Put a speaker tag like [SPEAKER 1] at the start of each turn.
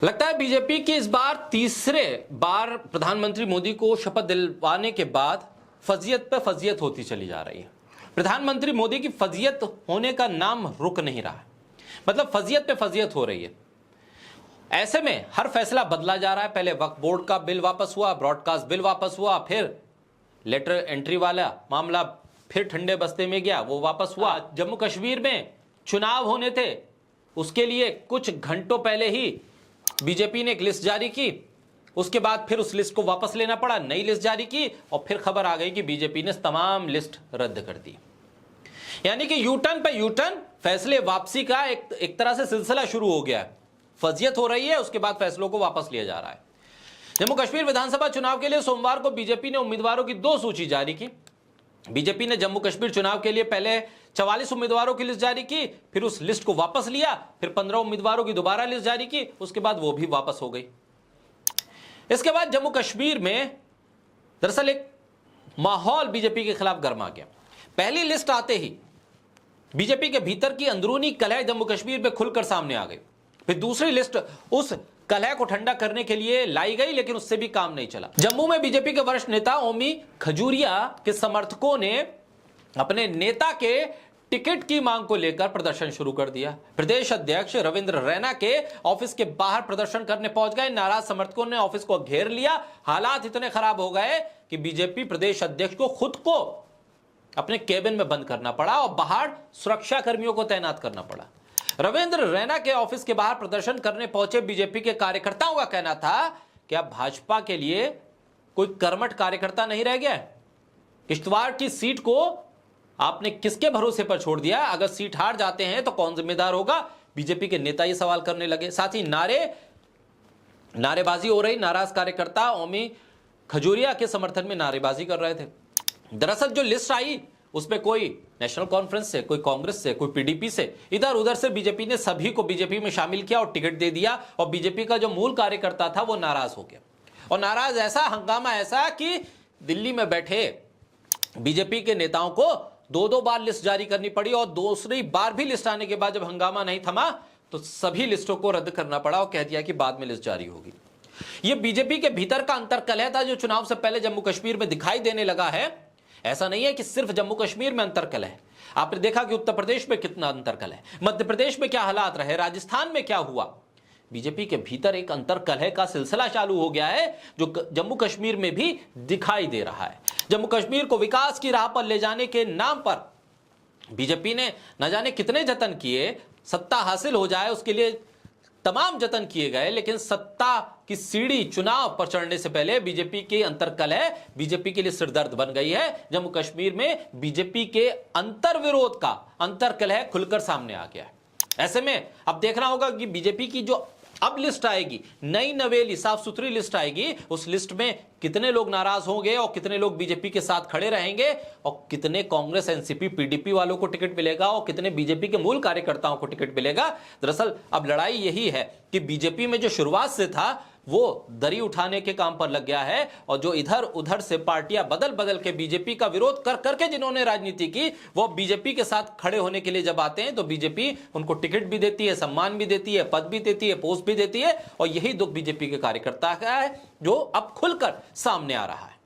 [SPEAKER 1] लगता है बीजेपी की इस बार तीसरे बार प्रधानमंत्री मोदी को शपथ दिलवाने के बाद फजीयत पे फजीयत होती चली जा रही है। प्रधानमंत्री मोदी की फजीयत होने का नाम रुक नहीं रहा है, मतलब फजीयत पे फजीयत हो रही है। ऐसे में हर फैसला बदला जा रहा है। पहले वक्फ बोर्ड का बिल वापस हुआ, ब्रॉडकास्ट बिल वापस हुआ, फिर लेटर एंट्री वाला मामला फिर ठंडे बस्ते में गया, वो वापस हुआ। जम्मू कश्मीर में चुनाव होने थे, उसके लिए कुछ घंटों पहले ही बीजेपी ने एक लिस्ट जारी की, उसके बाद फिर उस लिस्ट को वापस लेना पड़ा, नई लिस्ट जारी की और फिर खबर आ गई कि बीजेपी ने तमाम लिस्ट रद्द कर दी। यानी कि यूटर्न पे यूटर्न, फैसले वापसी का एक तरह से सिलसिला शुरू हो गया है। फजीयत हो रही है, उसके बाद फैसलों को वापस लिया जा रहा है। जम्मू कश्मीर विधानसभा चुनाव के लिए सोमवार को बीजेपी ने उम्मीदवारों की 2 सूची जारी की। बीजेपी ने जम्मू कश्मीर चुनाव के लिए पहले 44 उम्मीदवारों की लिस्ट जारी की, फिर उस लिस्ट को वापस लिया, फिर 15 उम्मीदवारों की दोबारा लिस्ट जारी की, उसके बाद वो भी वापस हो गई। इसके बाद जम्मू कश्मीर में दरअसल एक माहौल बीजेपी के खिलाफ गर्मा गया। पहली लिस्ट आते ही बीजेपी के भीतर की अंदरूनी कलह जम्मू कश्मीर में खुलकर सामने आ गई। फिर दूसरी लिस्ट उस कलह को ठंडा करने के लिए लाई गई, लेकिन उससे भी काम नहीं चला। जम्मू में बीजेपी के वरिष्ठ नेता ओमी खजूरिया के समर्थकों ने अपने नेता के टिकट की मांग को लेकर प्रदर्शन शुरू कर दिया। प्रदेश अध्यक्ष रविंद्र रैना के ऑफिस के बाहर प्रदर्शन करने पहुंच गए। नाराज समर्थकों ने ऑफिस को घेर लिया। हालात इतने खराब हो गए कि बीजेपी प्रदेश अध्यक्ष को खुद को अपने केबिन में बंद करना पड़ा और बाहर सुरक्षा कर्मियों को तैनात करना पड़ा। रविंद्र रैना के ऑफिस के बाहर प्रदर्शन करने पहुंचे बीजेपी के कार्यकर्ताओं का कहना था कि अब भाजपा के लिए कोई कर्मठ कार्यकर्ता नहीं रह गया है। किश्तवाड़ की सीट को आपने किसके भरोसे पर छोड़ दिया? अगर सीट हार जाते हैं तो कौन जिम्मेदार होगा? बीजेपी के नेता ये सवाल करने लगे। साथ ही नारेबाजी हो रही। नाराज कार्यकर्ता ओमी खजूरिया के समर्थन में नारेबाजी कर रहे थे। दरअसल जो लिस्ट आई उसमें कोई नेशनल कॉन्फ्रेंस से, कोई कांग्रेस से, कोई पीडीपी से, इधर उधर से बीजेपी ने सभी को बीजेपी में शामिल किया और टिकट दे दिया। और बीजेपी का जो मूल कार्यकर्ता था वो नाराज हो गया। और नाराज ऐसा, हंगामा ऐसा कि दिल्ली में बैठे बीजेपी के नेताओं को 2-2 बार लिस्ट जारी करनी पड़ी। और दूसरी बार भी लिस्ट आने के बाद जब हंगामा नहीं थमा तो सभी लिस्टों को रद्द करना पड़ा और कह दिया कि बाद में लिस्ट जारी होगी। यह बीजेपी के भीतर का अंतर्कलह था जो चुनाव से पहले जम्मू कश्मीर में दिखाई देने लगा है। ऐसा नहीं है कि सिर्फ जम्मू कश्मीर में अंतर्कलह है। आपने देखा कि उत्तर प्रदेश में कितना अंतर्कलह है, मध्य प्रदेश में क्या हालात रहे, राजस्थान में क्या हुआ। बीजेपी के भीतर एक अंतर्कलह का सिलसिला चालू हो गया है जो जम्मू कश्मीर में भी दिखाई दे रहा है। जम्मू कश्मीर को विकास की राह पर ले जाने के नाम पर बीजेपी ने न जाने कितने जतन किए। सत्ता हासिल हो जाए उसके लिए तमाम जतन किए गए, लेकिन सत्ता की सीढ़ी चुनाव पर चढ़ने से पहले बीजेपी के अंतर्कलह बीजेपी के लिए सिरदर्द बन गई है। जम्मू कश्मीर में बीजेपी के अंतर्विरोध का अंतर्कलह खुलकर सामने आ गया है। ऐसे में अब देखना होगा कि बीजेपी की जो अब लिस्ट आएगी, नई नवेली साफ सुथरी लिस्ट आएगी, उस लिस्ट में कितने लोग नाराज होंगे और कितने लोग बीजेपी के साथ खड़े रहेंगे और कितने कांग्रेस, एनसीपी, पीडीपी वालों को टिकट मिलेगा और कितने बीजेपी के मूल कार्यकर्ताओं को टिकट मिलेगा। दरअसल अब लड़ाई यही है कि बीजेपी में जो शुरुआत से था वो दरी उठाने के काम पर लग गया है और जो इधर उधर से पार्टियां बदल बदल के बीजेपी का विरोध कर करके जिन्होंने राजनीति की, वो बीजेपी के साथ खड़े होने के लिए जब आते हैं तो बीजेपी उनको टिकट भी देती है, सम्मान भी देती है, पद भी देती है, पोस्ट भी देती है। और यही दुख बीजेपी के कार्यकर्ता का है जो अब खुलकर सामने आ रहा है।